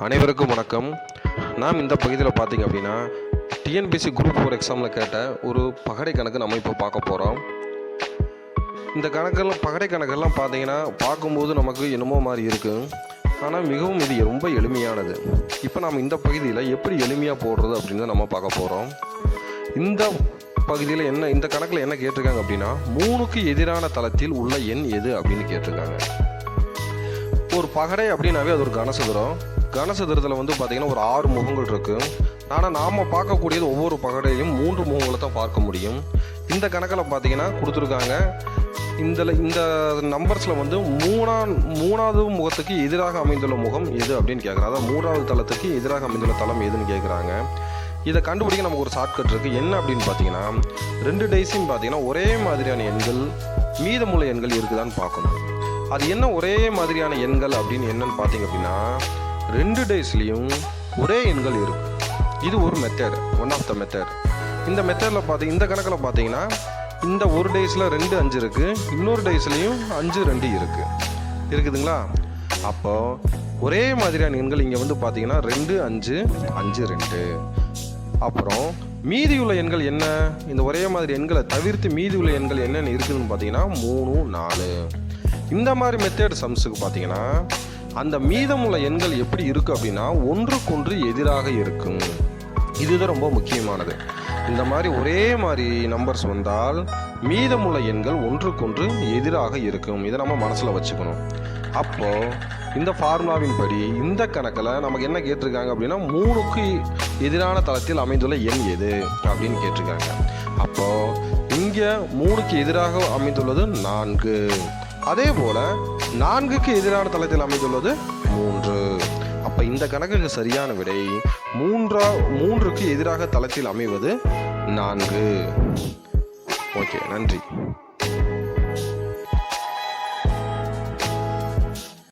அனைவருக்கும் வணக்கம். நாம் இந்த பகுதியில் பார்த்தீங்க அப்படின்னா டிஎன்பிஎஸ்சி குரூப் 4 எக்ஸாமில் கேட்ட ஒரு பகடை கணக்கு நம்ம இப்போ பார்க்க போகிறோம். இந்த பகடை கணக்கெல்லாம் பார்த்தீங்கன்னா பார்க்கும்போது நமக்கு என்னமோ மாதிரி இருக்குது, ஆனால் மிகவும் இது ரொம்ப எளிமையானது. இப்போ நாம் இந்த பகுதியில் எப்படி எளிமையாக போடுறது அப்படின்னு நம்ம பார்க்க போகிறோம். இந்த பகுதியில் இந்த கணக்கில் என்ன கேட்டிருக்காங்க அப்படின்னா 3க்கு எதிரான தளத்தில் உள்ள எண் எது அப்படின்னு கேட்டிருக்காங்க. ஒரு பகடை அப்படின்னாவே அது ஒரு கனசதுரத்தில் பார்த்தீங்கன்னா ஒரு 6 முகங்கள் இருக்குது. ஆனால் நாம் பார்க்கக்கூடியது ஒவ்வொரு பகடையிலும் 3 முகங்களை தான் பார்க்க முடியும். இந்த கணக்கில் பார்த்தீங்கன்னா கொடுத்துருக்காங்க. இந்த நம்பர்ஸில் மூணாவது முகத்துக்கு எதிராக அமைந்துள்ள முகம் எது அப்படின்னு கேட்குறாங்க. அதாவது 3வது தளத்துக்கு எதிராக அமைந்துள்ள தளம் எதுன்னு கேட்குறாங்க. இதை கண்டுபிடிக்க நமக்கு ஒரு ஷார்ட்கட் இருக்குது. என்ன அப்படின்னு பார்த்தீங்கன்னா 2 டைஸையும் பார்த்தீங்கன்னா ஒரே மாதிரியான எண்கள் மீதமுள்ள எண்கள் இருக்குதான்னு பார்க்கணும். அது என்ன ஒரே மாதிரியான எண்கள் அப்படின்னு என்னன்னு பார்த்தீங்க அப்படின்னா 2 டைஸ்லேயும் ஒரே எண்கள் இருக்கும். இது ஒரு method, one of the method. இந்த மெத்தடில் இந்த கணக்கில் பார்த்தீங்கன்னா இந்த ஒரு டைஸில் 2 5 இருக்குது, இன்னொரு டைஸ்லேயும் 5 2 இருக்குதுங்களா. அப்போது ஒரே மாதிரியான எண்கள் இங்கே பார்த்தீங்கன்னா 2 5 5 2. அப்புறம் மீதியுள்ள எண்கள் என்ன? இந்த ஒரே மாதிரி எண்களை தவிர்த்து மீதியுள்ள எண்கள் என்னென்ன இருக்குதுன்னு பார்த்தீங்கன்னா 3 4. இந்த மாதிரி மெத்தட் சம்ஸுக்கு பார்த்தீங்கன்னா அந்த மீதமுள்ள எண்கள் எப்படி இருக்குது அப்படின்னா ஒன்றுக்கொன்று எதிராக இருக்கும். இதுதான் ரொம்ப முக்கியமானது. இந்த மாதிரி ஒரே மாதிரி நம்பர்ஸ் வந்தால் மீதமுள்ள எண்கள் ஒன்றுக்கொன்று எதிராக இருக்கும். இதை நம்ம மனசில் வச்சுக்கணும். அப்போது இந்த ஃபார்முலாவின் படி இந்த கணக்கில் நமக்கு என்ன கேட்டிருக்காங்க அப்படின்னா 3க்கு எதிரான தளத்தில் அமைந்துள்ள எண் எது அப்படின்னு கேட்டிருக்காங்க. அப்போது இங்கே 3க்கு எதிராக அமைந்துள்ளது 4. அதே போல் 4க்கு எதிரான தளத்தில் அமைந்துள்ளது 3. அப்போ இந்த கணக்குக்கு சரியான விடை 3க்கு எதிராக தளத்தில் அமைவது 4. ஓகே, நன்றி.